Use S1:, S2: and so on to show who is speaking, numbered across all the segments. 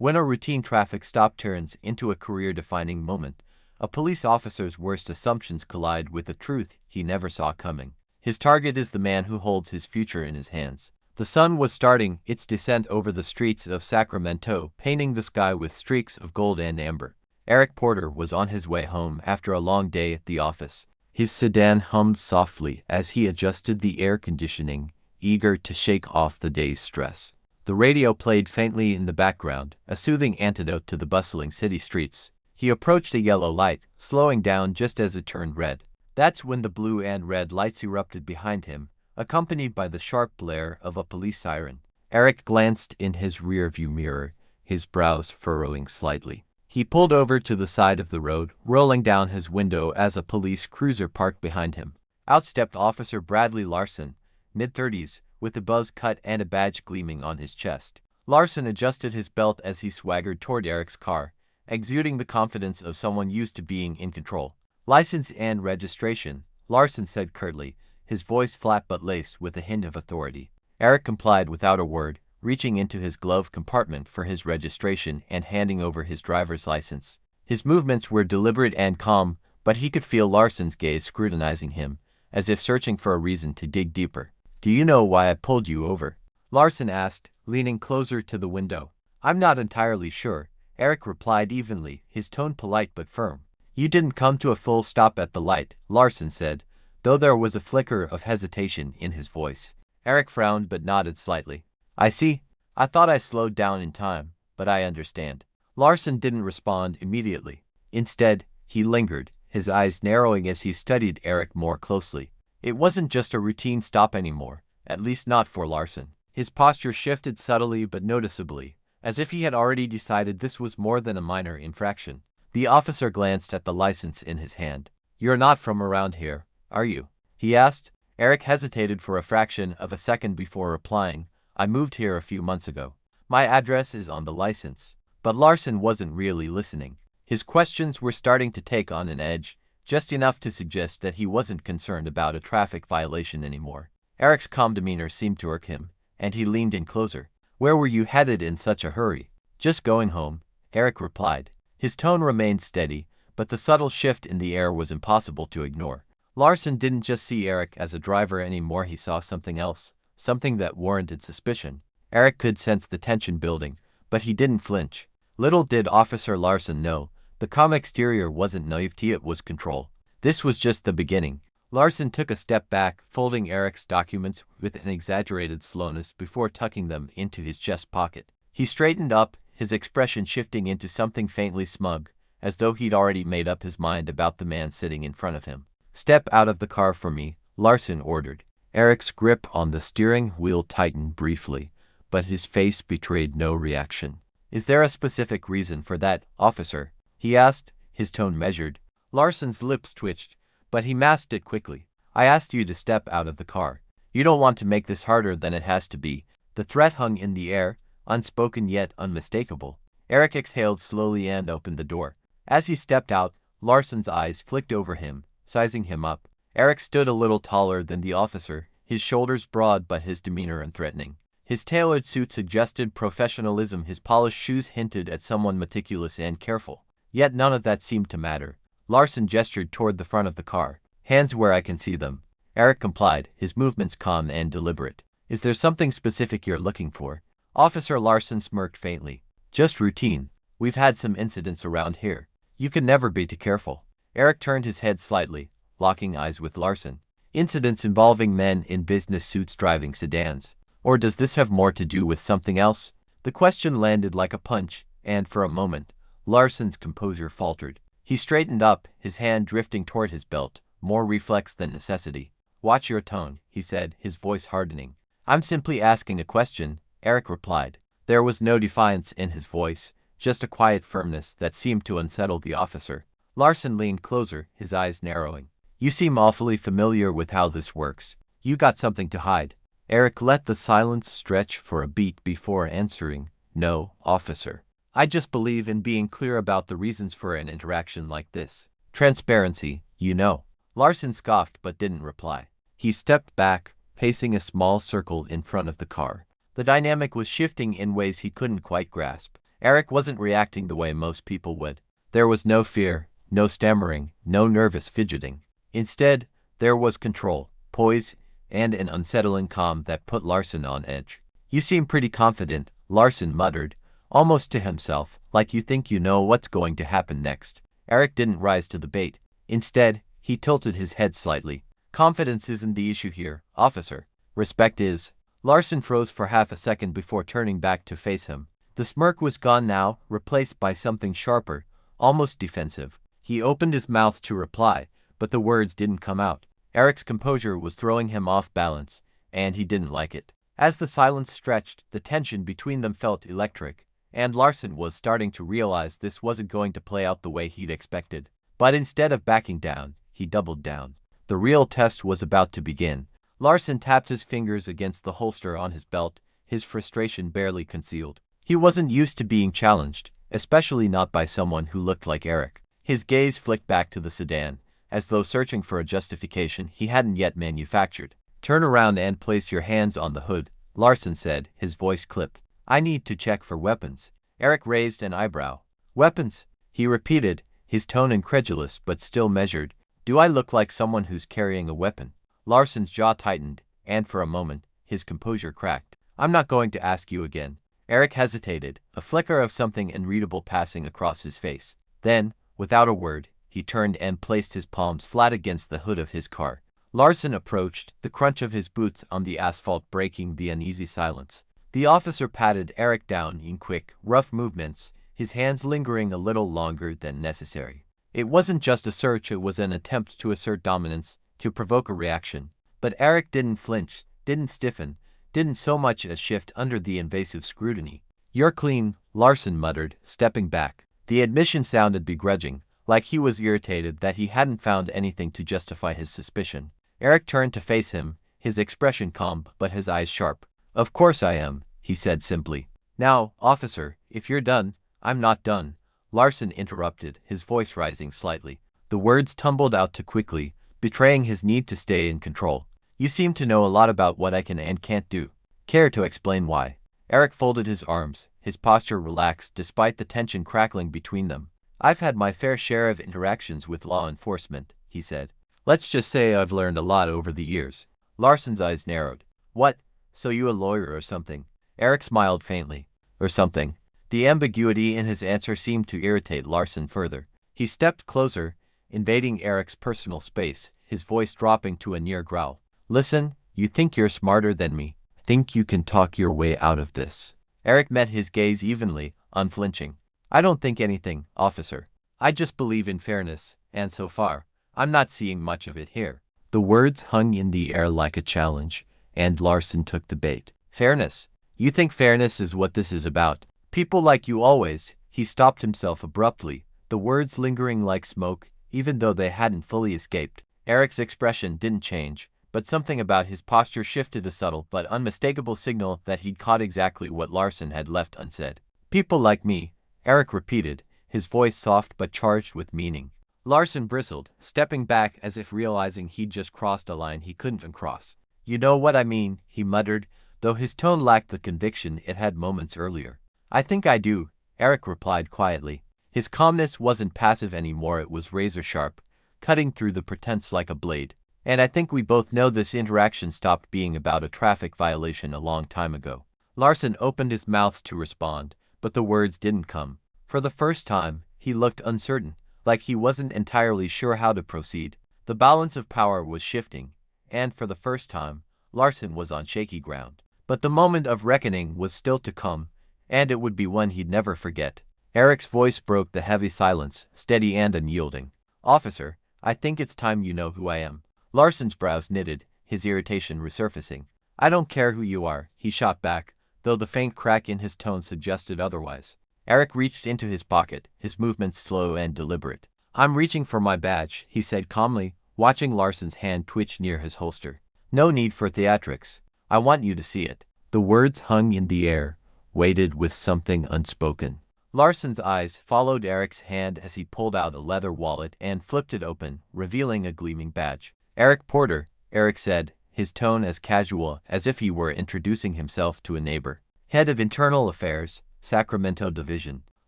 S1: When a routine traffic stop turns into a career-defining moment, a police officer's worst assumptions collide with a truth he never saw coming. His target is the man who holds his future in his hands. The sun was starting its descent over the streets of Sacramento, painting the sky with streaks of gold and amber. Eric Porter was on his way home after a long day at the office. His sedan hummed softly as he adjusted the air conditioning, eager to shake off the day's stress. The radio played faintly in the background, a soothing antidote to the bustling city streets. He approached a yellow light, slowing down just as it turned red. That's when the blue and red lights erupted behind him, accompanied by the sharp blare of a police siren. Eric glanced in his rearview mirror, his brows furrowing slightly. He pulled over to the side of the road, rolling down his window as a police cruiser parked behind him. Out stepped Officer Bradley Larson, mid-30s, with a buzz cut and a badge gleaming on his chest. Larson adjusted his belt as he swaggered toward Eric's car, exuding the confidence of someone used to being in control. "License and registration," Larson said curtly, his voice flat but laced with a hint of authority. Eric complied without a word, reaching into his glove compartment for his registration and handing over his driver's license. His movements were deliberate and calm, but he could feel Larson's gaze scrutinizing him, as if searching for a reason to dig deeper. "Do you know why I pulled you over?" Larson asked, leaning closer to the window. "I'm not entirely sure," Eric replied evenly, his tone polite but firm. "You didn't come to a full stop at the light," Larson said, though there was a flicker of hesitation in his voice. Eric frowned but nodded slightly. "I see. I thought I slowed down in time, but I understand." Larson didn't respond immediately. Instead, he lingered, his eyes narrowing as he studied Eric more closely. It wasn't just a routine stop anymore, at least not for Larson. His posture shifted subtly but noticeably, as if he had already decided this was more than a minor infraction. The officer glanced at the license in his hand. "You're not from around here, are you?" he asked. Eric hesitated for a fraction of a second before replying. "I moved here a few months ago. My address is on the license." But Larson wasn't really listening. His questions were starting to take on an edge, just enough to suggest that he wasn't concerned about a traffic violation anymore. Eric's calm demeanor seemed to irk him, and he leaned in closer. "Where were you headed in such a hurry?" "Just going home," Eric replied. His tone remained steady, but the subtle shift in the air was impossible to ignore. Larson didn't just see Eric as a driver anymore, he saw something else, something that warranted suspicion. Eric could sense the tension building, but he didn't flinch. Little did Officer Larson know, the calm exterior wasn't naivety, it was control. This was just the beginning. Larson took a step back, folding Eric's documents with an exaggerated slowness before tucking them into his chest pocket. He straightened up, his expression shifting into something faintly smug, as though he'd already made up his mind about the man sitting in front of him. "Step out of the car for me," Larson ordered. Eric's grip on the steering wheel tightened briefly, but his face betrayed no reaction. "Is there a specific reason for that, officer?" he asked, his tone measured. Larson's lips twitched, but he masked it quickly. "I asked you to step out of the car. You don't want to make this harder than it has to be." The threat hung in the air, unspoken yet unmistakable. Eric exhaled slowly and opened the door. As he stepped out, Larson's eyes flicked over him, sizing him up. Eric stood a little taller than the officer, his shoulders broad but his demeanor unthreatening. His tailored suit suggested professionalism, his polished shoes hinted at someone meticulous and careful. Yet none of that seemed to matter. Larson gestured toward the front of the car. "Hands where I can see them." Eric complied, his movements calm and deliberate. "Is there something specific you're looking for?" Officer Larson smirked faintly. "Just routine. We've had some incidents around here. You can never be too careful." Eric turned his head slightly, locking eyes with Larson. "Incidents involving men in business suits driving sedans. Or does this have more to do with something else?" The question landed like a punch, and for a moment, Larson's composure faltered. He straightened up, his hand drifting toward his belt, more reflex than necessity. "Watch your tone," he said, his voice hardening. "I'm simply asking a question," Eric replied. There was no defiance in his voice, just a quiet firmness that seemed to unsettle the officer. Larson leaned closer, his eyes narrowing. "You seem awfully familiar with how this works. You got something to hide." Eric let the silence stretch for a beat before answering. "No, officer. I just believe in being clear about the reasons for an interaction like this. Transparency, you know." Larson scoffed but didn't reply. He stepped back, pacing a small circle in front of the car. The dynamic was shifting in ways he couldn't quite grasp. Eric wasn't reacting the way most people would. There was no fear, no stammering, no nervous fidgeting. Instead, there was control, poise, and an unsettling calm that put Larson on edge. "You seem pretty confident," Larson muttered, almost to himself, "like you think you know what's going to happen next." Eric didn't rise to the bait. Instead, he tilted his head slightly. "Confidence isn't the issue here, officer. Respect is." Larson froze for half a second before turning back to face him. The smirk was gone now, replaced by something sharper, almost defensive. He opened his mouth to reply, but the words didn't come out. Eric's composure was throwing him off balance, and he didn't like it. As the silence stretched, the tension between them felt electric, and Larson was starting to realize this wasn't going to play out the way he'd expected. But instead of backing down, he doubled down. The real test was about to begin. Larson tapped his fingers against the holster on his belt, his frustration barely concealed. He wasn't used to being challenged, especially not by someone who looked like Eric. His gaze flicked back to the sedan, as though searching for a justification he hadn't yet manufactured. "Turn around and place your hands on the hood," Larson said, his voice clipped. "I need to check for weapons." Eric raised an eyebrow. "Weapons?" he repeated, his tone incredulous but still measured. "Do I look like someone who's carrying a weapon?" Larson's jaw tightened, and for a moment, his composure cracked. "I'm not going to ask you again." Eric hesitated, a flicker of something unreadable passing across his face. Then, without a word, he turned and placed his palms flat against the hood of his car. Larson approached, the crunch of his boots on the asphalt breaking the uneasy silence. The officer patted Eric down in quick, rough movements, his hands lingering a little longer than necessary. It wasn't just a search, it was an attempt to assert dominance, to provoke a reaction. But Eric didn't flinch, didn't stiffen, didn't so much as shift under the invasive scrutiny. "You're clean," Larson muttered, stepping back. The admission sounded begrudging, like he was irritated that he hadn't found anything to justify his suspicion. Eric turned to face him, his expression calm but his eyes sharp. "Of course I am," he said simply. "Now, officer, if you're done." "I'm not done," Larson interrupted, his voice rising slightly. The words tumbled out too quickly, betraying his need to stay in control. "You seem to know a lot about what I can and can't do. Care to explain why?" Eric folded his arms, his posture relaxed despite the tension crackling between them. "I've had my fair share of interactions with law enforcement," he said. "Let's just say I've learned a lot over the years." Larson's eyes narrowed. "What? So you a lawyer or something?" Eric smiled faintly. "Or something." The ambiguity in his answer seemed to irritate Larson further. He stepped closer, invading Eric's personal space, his voice dropping to a near growl. "Listen, you think you're smarter than me. Think you can talk your way out of this?" Eric met his gaze evenly, unflinching. "I don't think anything, officer. I just believe in fairness, and so far, I'm not seeing much of it here." The words hung in the air like a challenge, and Larson took the bait. "Fairness? You think fairness is what this is about? People like you always." He stopped himself abruptly, the words lingering like smoke, even though they hadn't fully escaped. Eric's expression didn't change, but something about his posture shifted, a subtle but unmistakable signal that he'd caught exactly what Larson had left unsaid. "People like me," Eric repeated, his voice soft but charged with meaning. Larson bristled, stepping back as if realizing he'd just crossed a line he couldn't uncross. "You know what I mean," he muttered, though his tone lacked the conviction it had moments earlier. "I think I do," Eric replied quietly. His calmness wasn't passive anymore, it was razor-sharp, cutting through the pretense like a blade. "And I think we both know this interaction stopped being about a traffic violation a long time ago." Larson opened his mouth to respond, but the words didn't come. For the first time, he looked uncertain, like he wasn't entirely sure how to proceed. The balance of power was shifting, and for the first time, Larson was on shaky ground. But the moment of reckoning was still to come, and it would be one he'd never forget. Eric's voice broke the heavy silence, steady and unyielding. "Officer, I think it's time you know who I am." Larson's brows knitted, his irritation resurfacing. "I don't care who you are," he shot back, though the faint crack in his tone suggested otherwise. Eric reached into his pocket, his movements slow and deliberate. "I'm reaching for my badge," he said calmly, watching Larson's hand twitch near his holster. "No need for theatrics. I want you to see it." The words hung in the air, weighted with something unspoken. Larson's eyes followed Eric's hand as he pulled out a leather wallet and flipped it open, revealing a gleaming badge. "Eric Porter," Eric said, his tone as casual as if he were introducing himself to a neighbor. "Head of Internal Affairs, Sacramento Division.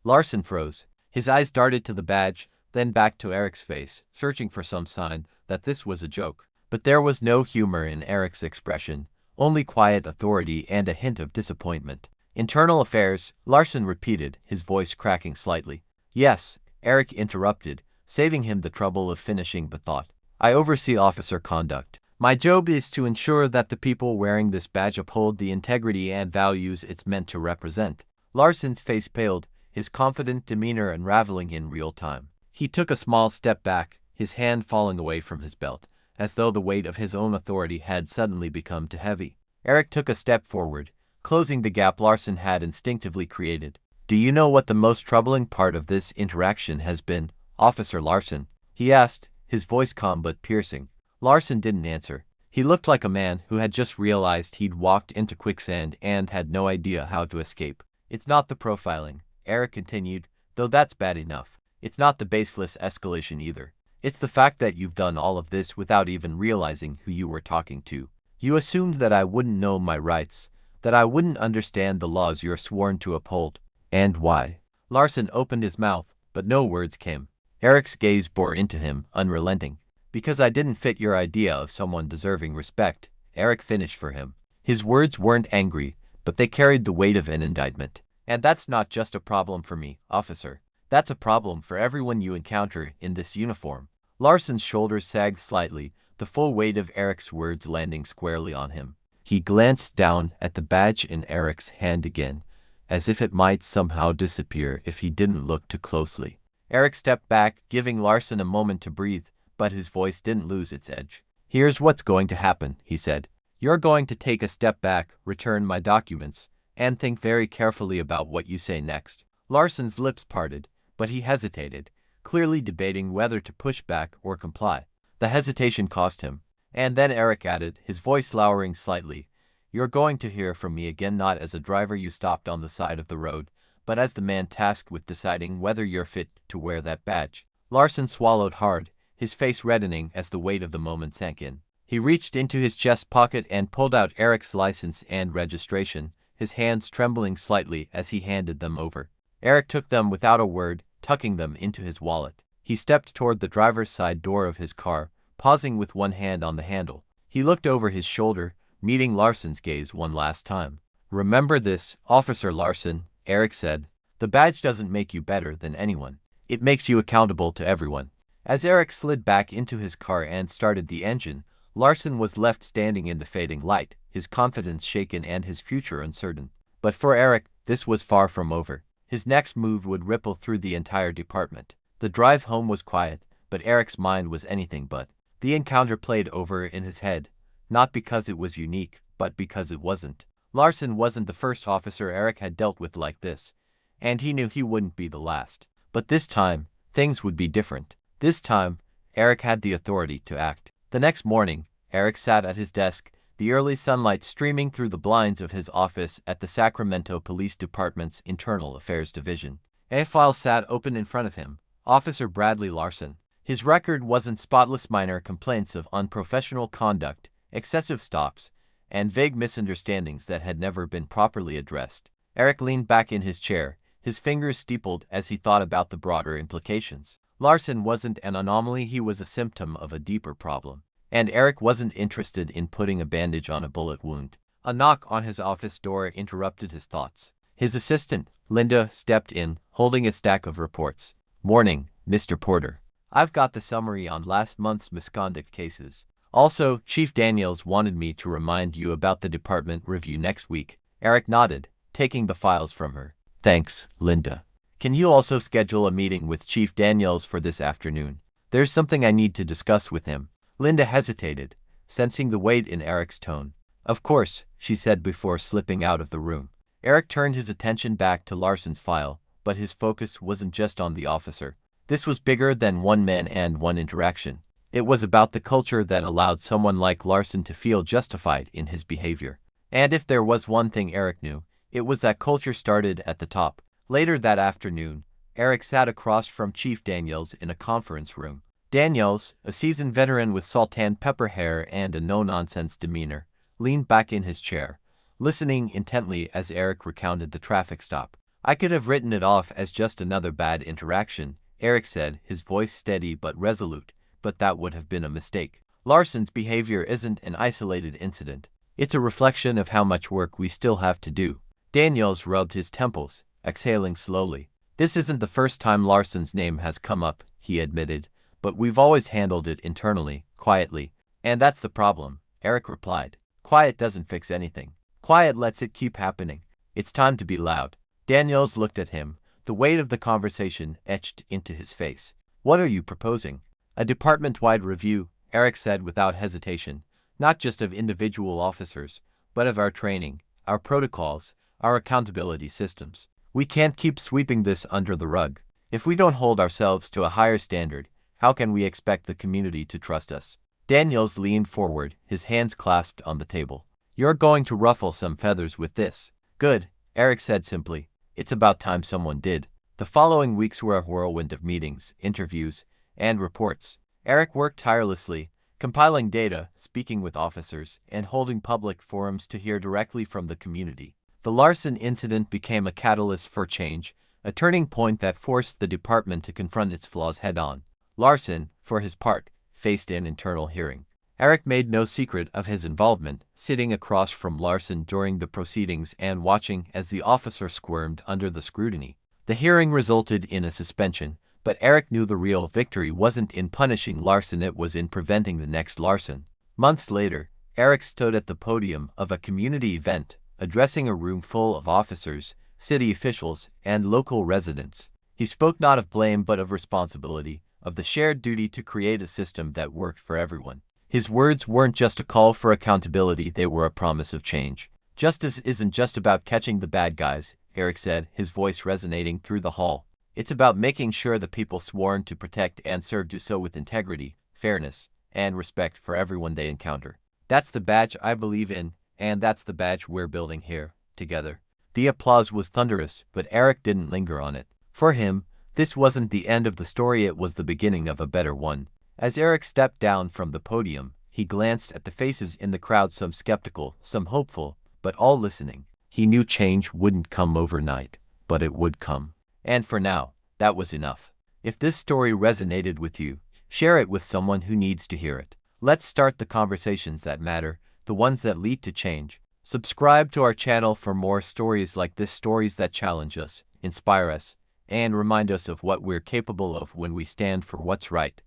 S1: Larson froze. His eyes darted to the badge, then back to Eric's face, searching for some sign that this was a joke. But there was no humor in Eric's expression, only quiet authority and a hint of disappointment. Internal affairs, Larson repeated, his voice cracking slightly. Yes, Eric interrupted, saving him the trouble of finishing the thought. I oversee officer conduct. My job is to ensure that the people wearing this badge uphold the integrity and values it's meant to represent. Larson's face paled, his confident demeanor unraveling in real time. He took a small step back, his hand falling away from his belt, as though the weight of his own authority had suddenly become too heavy. Eric took a step forward, closing the gap Larson had instinctively created. Do you know what the most troubling part of this interaction has been, Officer Larson? He asked, his voice calm but piercing. Larson didn't answer. He looked like a man who had just realized he'd walked into quicksand and had no idea how to escape. It's not the profiling, Eric continued, though that's bad enough. It's not the baseless escalation either. It's the fact that you've done all of this without even realizing who you were talking to. You assumed that I wouldn't know my rights, that I wouldn't understand the laws you're sworn to uphold. And why? Larson opened his mouth, but no words came. Eric's gaze bore into him, unrelenting. Because I didn't fit your idea of someone deserving respect, Eric finished for him. His words weren't angry, but they carried the weight of an indictment. And that's not just a problem for me, officer. That's a problem for everyone you encounter in this uniform. Larson's shoulders sagged slightly, the full weight of Eric's words landing squarely on him. He glanced down at the badge in Eric's hand again, as if it might somehow disappear if he didn't look too closely. Eric stepped back, giving Larson a moment to breathe, but his voice didn't lose its edge. Here's what's going to happen, he said. You're going to take a step back, return my documents, and think very carefully about what you say next. Larson's lips parted, but he hesitated, clearly debating whether to push back or comply. The hesitation cost him. And then Eric added, his voice lowering slightly, You're going to hear from me again not as a driver you stopped on the side of the road, but as the man tasked with deciding whether you're fit to wear that badge. Larson swallowed hard, his face reddening as the weight of the moment sank in. He reached into his chest pocket and pulled out Eric's license and registration, his hands trembling slightly as he handed them over. Eric took them without a word, tucking them into his wallet. He stepped toward the driver's side door of his car, pausing with one hand on the handle. He looked over his shoulder, meeting Larson's gaze one last time. Remember this, Officer Larson, Eric said. The badge doesn't make you better than anyone. It makes you accountable to everyone. As Eric slid back into his car and started the engine, Larson was left standing in the fading light, his confidence shaken and his future uncertain. But for Eric, this was far from over. His next move would ripple through the entire department. The drive home was quiet, but Eric's mind was anything but. The encounter played over in his head, not because it was unique, but because it wasn't. Larson wasn't the first officer Eric had dealt with like this, and he knew he wouldn't be the last. But this time, things would be different. This time, Eric had the authority to act. The next morning, Eric sat at his desk, the early sunlight streaming through the blinds of his office at the Sacramento Police Department's Internal Affairs Division. A file sat open in front of him. Officer Bradley Larson. His record wasn't spotless. Minor complaints of unprofessional conduct, excessive stops, and vague misunderstandings that had never been properly addressed. Eric leaned back in his chair, his fingers steepled as he thought about the broader implications. Larson wasn't an anomaly, he was a symptom of a deeper problem. And Eric wasn't interested in putting a bandage on a bullet wound. A knock on his office door interrupted his thoughts. His assistant, Linda, stepped in, holding a stack of reports. Morning, Mr. Porter. I've got the summary on last month's misconduct cases. Also, Chief Daniels wanted me to remind you about the department review next week. Eric nodded, taking the files from her. Thanks, Linda. Can you also schedule a meeting with Chief Daniels for this afternoon? There's something I need to discuss with him. Linda hesitated, sensing the weight in Eric's tone. Of course, she said before slipping out of the room. Eric turned his attention back to Larson's file, but his focus wasn't just on the officer. This was bigger than one man and one interaction. It was about the culture that allowed someone like Larson to feel justified in his behavior. And if there was one thing Eric knew, it was that culture started at the top. Later that afternoon, Eric sat across from Chief Daniels in a conference room. Daniels, a seasoned veteran with salt-and-pepper hair and a no-nonsense demeanor, leaned back in his chair, listening intently as Eric recounted the traffic stop. I could have written it off as just another bad interaction, Eric said, his voice steady but resolute, but that would have been a mistake. Larson's behavior isn't an isolated incident. It's a reflection of how much work we still have to do. Daniels rubbed his temples, exhaling slowly. This isn't the first time Larson's name has come up, he admitted, but we've always handled it internally, quietly. And that's the problem, Eric replied. Quiet doesn't fix anything. Quiet lets it keep happening. It's time to be loud. Daniels looked at him, the weight of the conversation etched into his face. What are you proposing? A department-wide review, Eric said without hesitation, not just of individual officers, but of our training, our protocols, our accountability systems. We can't keep sweeping this under the rug. If we don't hold ourselves to a higher standard, how can we expect the community to trust us? Daniels leaned forward, his hands clasped on the table. You're going to ruffle some feathers with this. Good, Eric said simply. It's about time someone did. The following weeks were a whirlwind of meetings, interviews, and reports. Eric worked tirelessly, compiling data, speaking with officers, and holding public forums to hear directly from the community. The Larson incident became a catalyst for change, a turning point that forced the department to confront its flaws head-on. Larson, for his part, faced an internal hearing. Eric made no secret of his involvement, sitting across from Larson during the proceedings and watching as the officer squirmed under the scrutiny. The hearing resulted in a suspension, but Eric knew the real victory wasn't in punishing Larson, it was in preventing the next Larson. Months later, Eric stood at the podium of a community event, addressing a room full of officers, city officials, and local residents. He spoke not of blame but of responsibility, of the shared duty to create a system that worked for everyone. His words weren't just a call for accountability, they were a promise of change. Justice isn't just about catching the bad guys, Eric said, his voice resonating through the hall. It's about making sure the people sworn to protect and serve do so with integrity, fairness, and respect for everyone they encounter. That's the badge I believe in, and that's the badge we're building here, together. The applause was thunderous, but Eric didn't linger on it. For him, this wasn't the end of the story, it was the beginning of a better one. As Eric stepped down from the podium, he glanced at the faces in the crowd, some skeptical, some hopeful, but all listening. He knew change wouldn't come overnight, but it would come. And for now, that was enough. If this story resonated with you, share it with someone who needs to hear it. Let's start the conversations that matter, the ones that lead to change. Subscribe to our channel for more stories like this, stories that challenge us, inspire us, and remind us of what we're capable of when we stand for what's right.